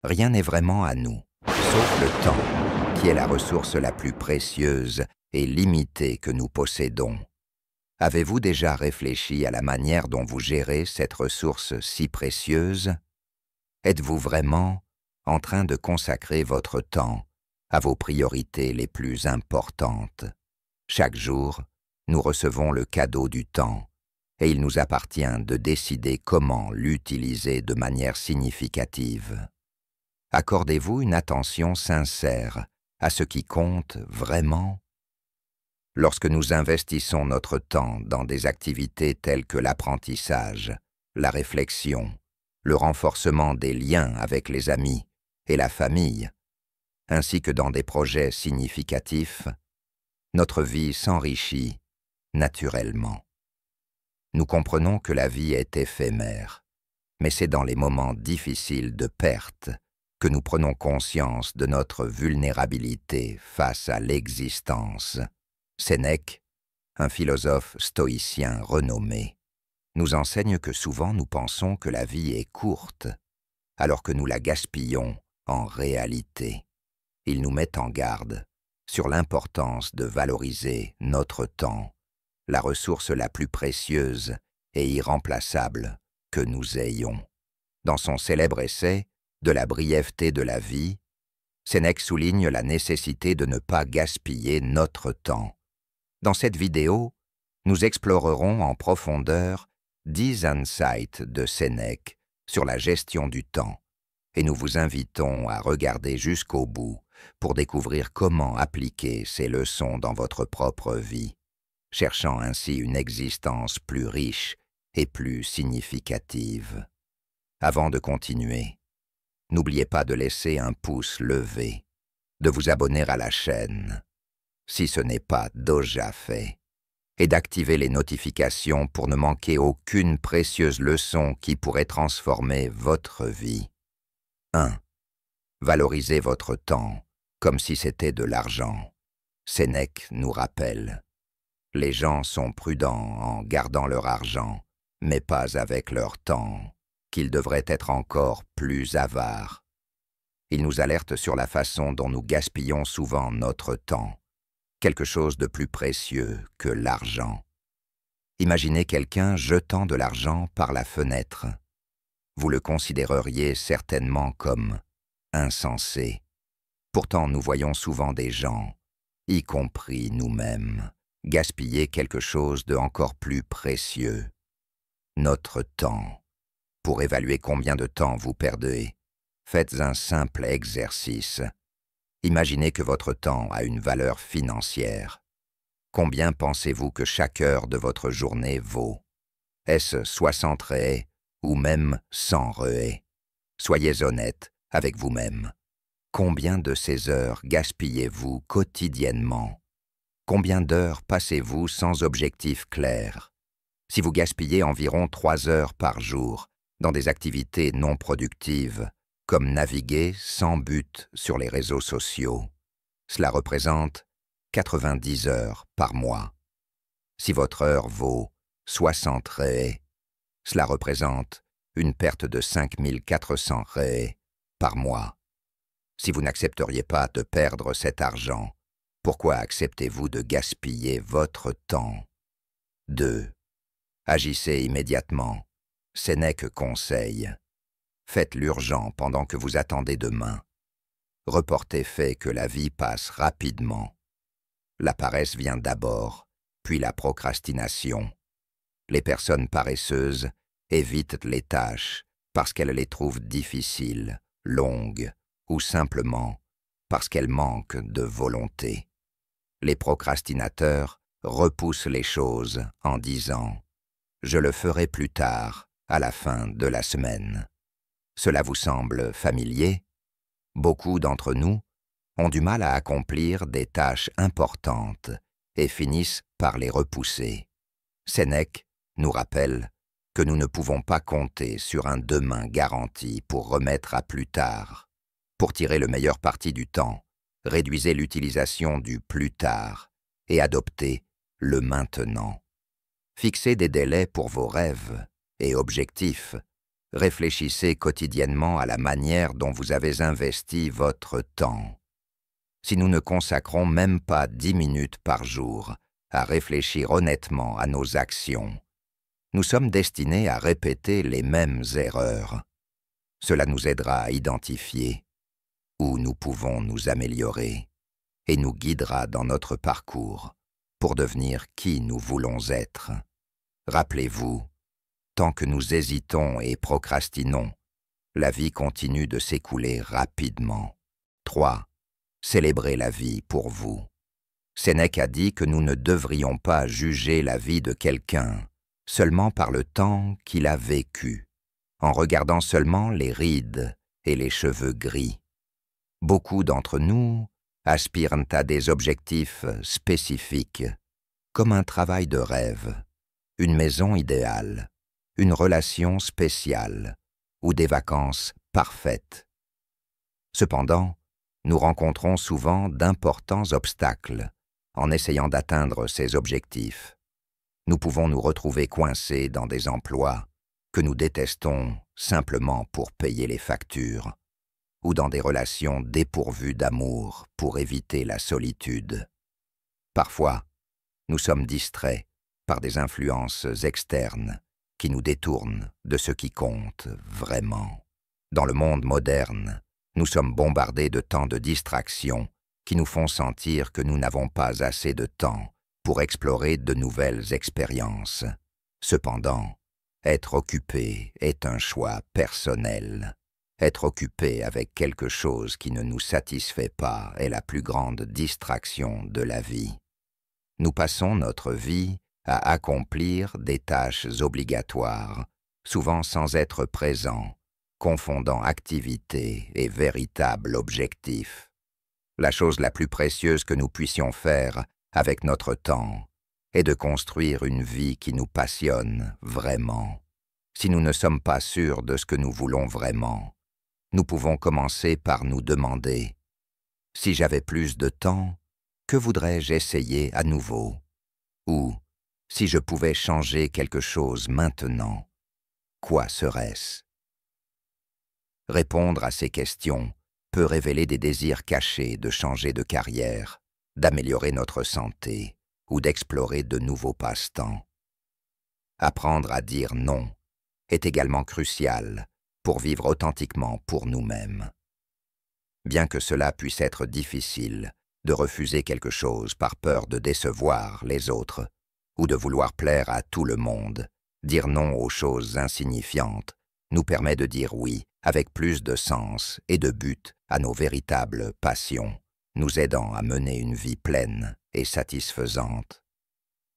Rien n'est vraiment à nous, sauf le temps, qui est la ressource la plus précieuse et limitée que nous possédons. Avez-vous déjà réfléchi à la manière dont vous gérez cette ressource si précieuse? Êtes-vous vraiment en train de consacrer votre temps à vos priorités les plus importantes? Chaque jour, nous recevons le cadeau du temps, et il nous appartient de décider comment l'utiliser de manière significative. Accordez-vous une attention sincère à ce qui compte vraiment? Lorsque nous investissons notre temps dans des activités telles que l'apprentissage, la réflexion, le renforcement des liens avec les amis et la famille, ainsi que dans des projets significatifs, notre vie s'enrichit naturellement. Nous comprenons que la vie est éphémère, mais c'est dans les moments difficiles de perte que nous prenons conscience de notre vulnérabilité face à l'existence. Sénèque, un philosophe stoïcien renommé, nous enseigne que souvent nous pensons que la vie est courte, alors que nous la gaspillons en réalité. Il nous met en garde sur l'importance de valoriser notre temps, la ressource la plus précieuse et irremplaçable que nous ayons. Dans son célèbre essai « De la brièveté de la vie », Sénèque souligne la nécessité de ne pas gaspiller notre temps. Dans cette vidéo, nous explorerons en profondeur 10 insights de Sénèque sur la gestion du temps, et nous vous invitons à regarder jusqu'au bout pour découvrir comment appliquer ces leçons dans votre propre vie, cherchant ainsi une existence plus riche et plus significative. Avant de continuer, n'oubliez pas de laisser un pouce levé, de vous abonner à la chaîne, si ce n'est pas déjà fait, et d'activer les notifications pour ne manquer aucune précieuse leçon qui pourrait transformer votre vie. 1. Valorisez votre temps comme si c'était de l'argent. Sénèque nous rappelle: les gens sont prudents en gardant leur argent, mais pas avec leur temps, qu'ils devraient être encore plus avares. Il nous alerte sur la façon dont nous gaspillons souvent notre temps, quelque chose de plus précieux que l'argent. Imaginez quelqu'un jetant de l'argent par la fenêtre. Vous le considéreriez certainement comme insensé. Pourtant, nous voyons souvent des gens, y compris nous-mêmes, gaspiller quelque chose de encore plus précieux: notre temps. Pour évaluer combien de temps vous perdez, faites un simple exercice. Imaginez que votre temps a une valeur financière. Combien pensez-vous que chaque heure de votre journée vaut? Est-ce 60 raies ou même 100 raies? Soyez honnête avec vous-même. Combien de ces heures gaspillez-vous quotidiennement? Combien d'heures passez-vous sans objectif clair? Si vous gaspillez environ 3 heures par jour dans des activités non productives, comme naviguer sans but sur les réseaux sociaux, cela représente 90 heures par mois. Si votre heure vaut 60 raies, cela représente une perte de 5400 raies par mois. Si vous n'accepteriez pas de perdre cet argent, pourquoi acceptez-vous de gaspiller votre temps? 2. Agissez immédiatement. Sénèque conseille: faites l'urgent pendant que vous attendez demain. Reporter fait que la vie passe rapidement. La paresse vient d'abord, puis la procrastination. Les personnes paresseuses évitent les tâches parce qu'elles les trouvent difficiles, longues, ou simplement parce qu'elles manquent de volonté. Les procrastinateurs repoussent les choses en disant « je le ferai plus tard, à la fin de la semaine ». Cela vous semble familier? Beaucoup d'entre nous ont du mal à accomplir des tâches importantes et finissent par les repousser. Sénèque nous rappelle que nous ne pouvons pas compter sur un demain garanti pour remettre à plus tard. Pour tirer le meilleur parti du temps, réduisez l'utilisation du plus tard et adoptez le maintenant. Fixez des délais pour vos rêves et objectifs. réfléchissez quotidiennement à la manière dont vous avez investi votre temps. Si nous ne consacrons même pas 10 minutes par jour à réfléchir honnêtement à nos actions, nous sommes destinés à répéter les mêmes erreurs. Cela nous aidera à identifier où nous pouvons nous améliorer et nous guidera dans notre parcours pour devenir qui nous voulons être. Rappelez-vous, tant que nous hésitons et procrastinons, la vie continue de s'écouler rapidement. 3. Célébrez la vie pour vous. Sénèque a dit que nous ne devrions pas juger la vie de quelqu'un seulement par le temps qu'il a vécu, en regardant seulement les rides et les cheveux gris. Beaucoup d'entre nous aspirent à des objectifs spécifiques, comme un travail de rêve, une maison idéale, une relation spéciale ou des vacances parfaites. Cependant, nous rencontrons souvent d'importants obstacles en essayant d'atteindre ces objectifs. Nous pouvons nous retrouver coincés dans des emplois que nous détestons simplement pour payer les factures, ou dans des relations dépourvues d'amour pour éviter la solitude. Parfois, nous sommes distraits par des influences externes qui nous détournent de ce qui compte vraiment. Dans le monde moderne, nous sommes bombardés de tant de distractions qui nous font sentir que nous n'avons pas assez de temps pour explorer de nouvelles expériences. Cependant, être occupé est un choix personnel. Être occupé avec quelque chose qui ne nous satisfait pas est la plus grande distraction de la vie. Nous passons notre vie à accomplir des tâches obligatoires, souvent sans être présents, confondant activité et véritable objectif. La chose la plus précieuse que nous puissions faire avec notre temps est de construire une vie qui nous passionne vraiment. Si nous ne sommes pas sûrs de ce que nous voulons vraiment, nous pouvons commencer par nous demander « Si j'avais plus de temps, que voudrais-je essayer à nouveau ?» ou « Si je pouvais changer quelque chose maintenant, quoi serait-ce ?» Répondre à ces questions peut révéler des désirs cachés de changer de carrière, d'améliorer notre santé ou d'explorer de nouveaux passe-temps. Apprendre à dire non est également crucial pour vivre authentiquement pour nous-mêmes. Bien que cela puisse être difficile de refuser quelque chose par peur de décevoir les autres ou de vouloir plaire à tout le monde, dire non aux choses insignifiantes nous permet de dire oui avec plus de sens et de but à nos véritables passions, nous aidant à mener une vie pleine et satisfaisante.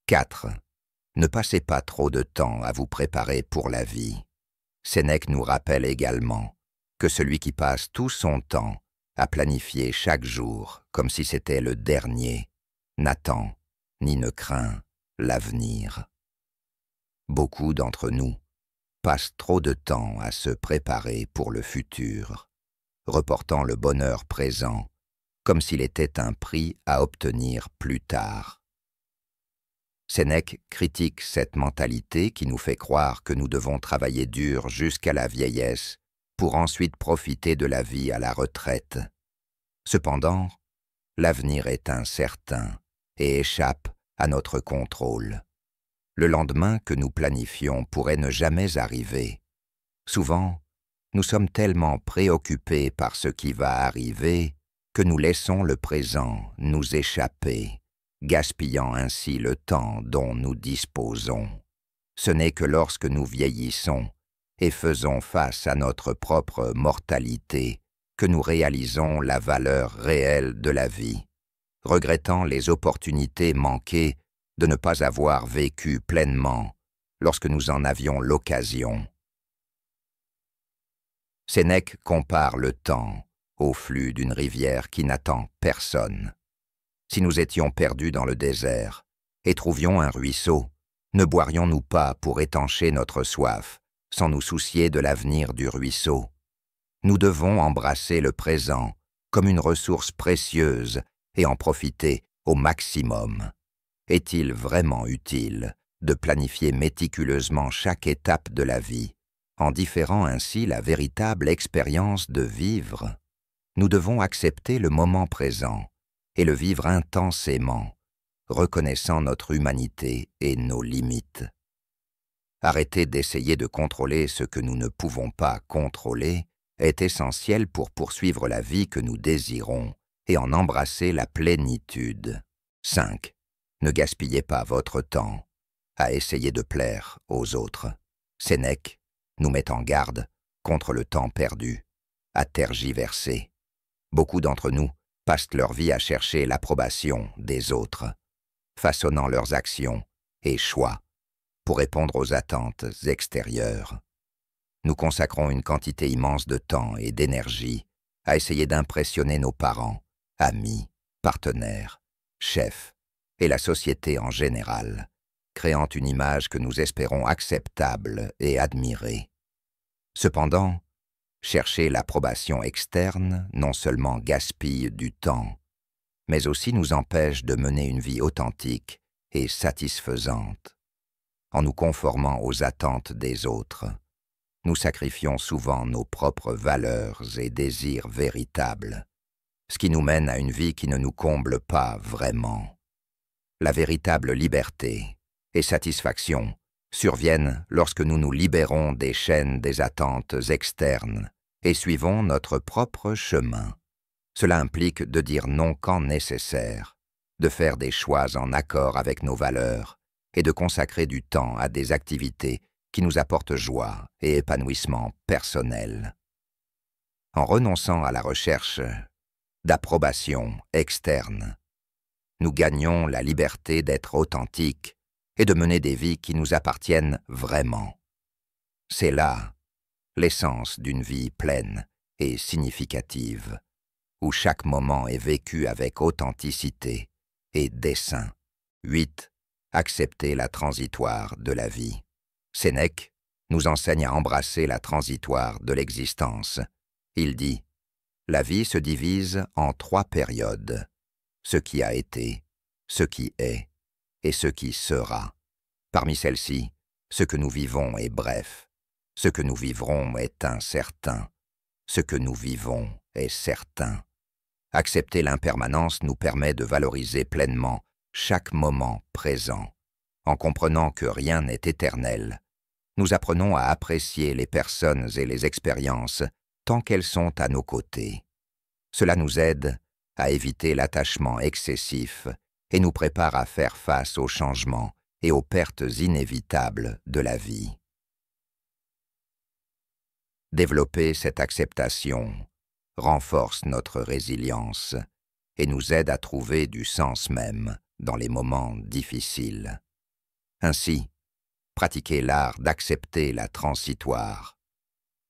4. Ne passez pas trop de temps à vous préparer pour la vie. Sénèque nous rappelle également que celui qui passe tout son temps à planifier chaque jour comme si c'était le dernier n'attend ni ne craint l'avenir. Beaucoup d'entre nous passent trop de temps à se préparer pour le futur, reportant le bonheur présent comme s'il était un prix à obtenir plus tard. Sénèque critique cette mentalité qui nous fait croire que nous devons travailler dur jusqu'à la vieillesse pour ensuite profiter de la vie à la retraite. Cependant, l'avenir est incertain et échappe à notre contrôle. Le lendemain que nous planifions pourrait ne jamais arriver. Souvent, nous sommes tellement préoccupés par ce qui va arriver que nous laissons le présent nous échapper, gaspillant ainsi le temps dont nous disposons. Ce n'est que lorsque nous vieillissons et faisons face à notre propre mortalité que nous réalisons la valeur réelle de la vie, regrettant les opportunités manquées de ne pas avoir vécu pleinement lorsque nous en avions l'occasion. Sénèque compare le temps au flux d'une rivière qui n'attend personne. Si nous étions perdus dans le désert et trouvions un ruisseau, ne boirions-nous pas pour étancher notre soif, sans nous soucier de l'avenir du ruisseau? Nous devons embrasser le présent comme une ressource précieuse et en profiter au maximum. Est-il vraiment utile de planifier méticuleusement chaque étape de la vie En différant ainsi la véritable expérience de vivre, nous devons accepter le moment présent et le vivre intensément, reconnaissant notre humanité et nos limites. Arrêter d'essayer de contrôler ce que nous ne pouvons pas contrôler est essentiel pour poursuivre la vie que nous désirons et en embrasser la plénitude. 5. Ne gaspillez pas votre temps à essayer de plaire aux autres. Sénèque nous met en garde contre le temps perdu, à tergiverser. Beaucoup d'entre nous passent leur vie à chercher l'approbation des autres, façonnant leurs actions et choix pour répondre aux attentes extérieures. Nous consacrons une quantité immense de temps et d'énergie à essayer d'impressionner nos parents, amis, partenaires, chefs et la société en général, créant une image que nous espérons acceptable et admirée. Cependant, chercher l'approbation externe non seulement gaspille du temps, mais aussi nous empêche de mener une vie authentique et satisfaisante. En nous conformant aux attentes des autres, nous sacrifions souvent nos propres valeurs et désirs véritables, ce qui nous mène à une vie qui ne nous comble pas vraiment. La véritable liberté et satisfaction surviennent lorsque nous nous libérons des chaînes des attentes externes et suivons notre propre chemin. Cela implique de dire non quand nécessaire, de faire des choix en accord avec nos valeurs et de consacrer du temps à des activités qui nous apportent joie et épanouissement personnel. En renonçant à la recherche d'approbation externe, nous gagnons la liberté d'être authentiques et de mener des vies qui nous appartiennent vraiment. C'est là l'essence d'une vie pleine et significative, où chaque moment est vécu avec authenticité et dessein. 8. Accepter la transitoire de la vie. Sénèque nous enseigne à embrasser la transitoire de l'existence. Il dit « La vie se divise en 3 périodes, ce qui a été, ce qui est et ce qui sera. Parmi celles-ci, ce que nous vivons est bref, ce que nous vivrons est incertain, ce que nous vivons est certain. Accepter l'impermanence nous permet de valoriser pleinement chaque moment présent. En comprenant que rien n'est éternel, nous apprenons à apprécier les personnes et les expériences tant qu'elles sont à nos côtés. Cela nous aide à éviter l'attachement excessif et nous prépare à faire face aux changements et aux pertes inévitables de la vie. Développer cette acceptation renforce notre résilience et nous aide à trouver du sens même dans les moments difficiles. Ainsi, pratiquez l'art d'accepter la transitoire.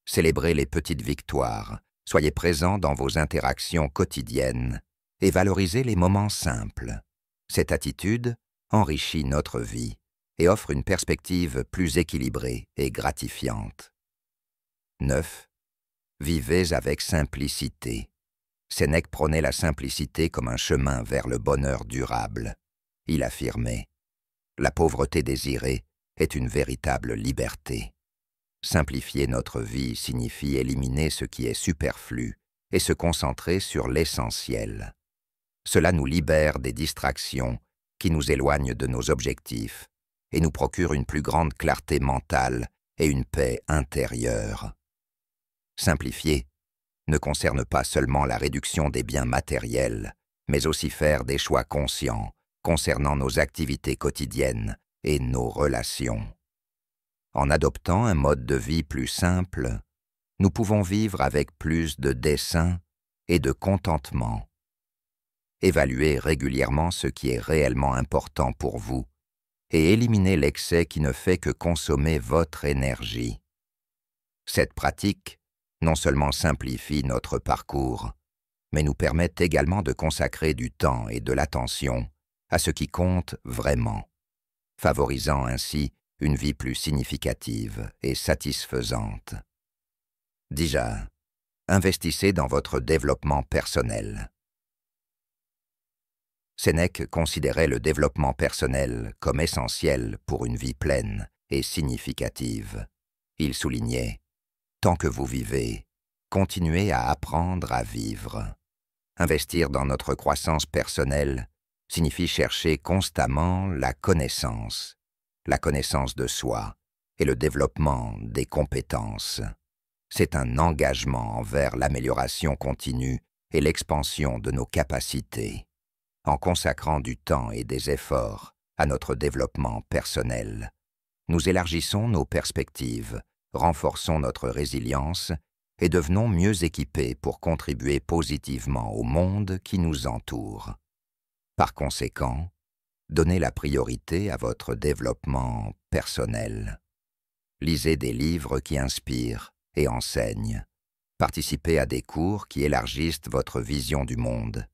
Célébrez les petites victoires, soyez présents dans vos interactions quotidiennes et valorisez les moments simples. Cette attitude enrichit notre vie et offre une perspective plus équilibrée et gratifiante. 9. Vivez avec simplicité. Sénèque prônait la simplicité comme un chemin vers le bonheur durable. Il affirmait « La pauvreté désirée est une véritable liberté. » Simplifier notre vie signifie éliminer ce qui est superflu et se concentrer sur l'essentiel. Cela nous libère des distractions qui nous éloignent de nos objectifs et nous procure une plus grande clarté mentale et une paix intérieure. Simplifier ne concerne pas seulement la réduction des biens matériels, mais aussi faire des choix conscients concernant nos activités quotidiennes et nos relations. En adoptant un mode de vie plus simple, nous pouvons vivre avec plus de dessein et de contentement. Évaluez régulièrement ce qui est réellement important pour vous et éliminez l'excès qui ne fait que consommer votre énergie. Cette pratique non seulement simplifie notre parcours, mais nous permet également de consacrer du temps et de l'attention à ce qui compte vraiment, favorisant ainsi une vie plus significative et satisfaisante. Déjà, investissez dans votre développement personnel. Sénèque considérait le développement personnel comme essentiel pour une vie pleine et significative. Il soulignait « Tant que vous vivez, continuez à apprendre à vivre ». Investir dans notre croissance personnelle signifie chercher constamment la connaissance de soi et le développement des compétences. C'est un engagement envers l'amélioration continue et l'expansion de nos capacités, en consacrant du temps et des efforts à notre développement personnel. Nous élargissons nos perspectives, renforçons notre résilience et devenons mieux équipés pour contribuer positivement au monde qui nous entoure. Par conséquent, donnez la priorité à votre développement personnel. Lisez des livres qui inspirent et enseignent. Participez à des cours qui élargissent votre vision du monde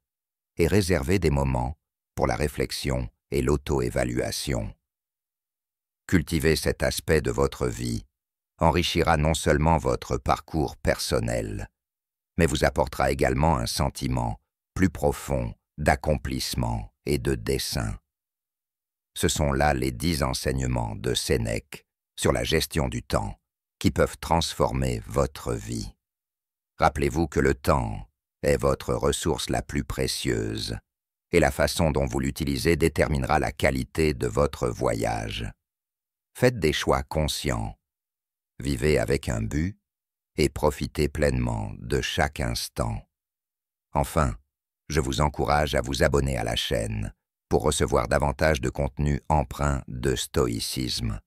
et réservez des moments pour la réflexion et l'auto-évaluation. Cultivez cet aspect de votre vie enrichira non seulement votre parcours personnel, mais vous apportera également un sentiment plus profond d'accomplissement et de dessein. Ce sont là les 10 enseignements de Sénèque sur la gestion du temps qui peuvent transformer votre vie. Rappelez-vous que le temps est votre ressource la plus précieuse et la façon dont vous l'utilisez déterminera la qualité de votre voyage. Faites des choix conscients. Vivez avec un but et profitez pleinement de chaque instant. Enfin, je vous encourage à vous abonner à la chaîne pour recevoir davantage de contenu empreint de stoïcisme.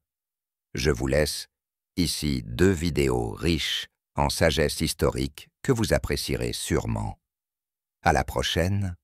Je vous laisse ici 2 vidéos riches en sagesse historique que vous apprécierez sûrement. À la prochaine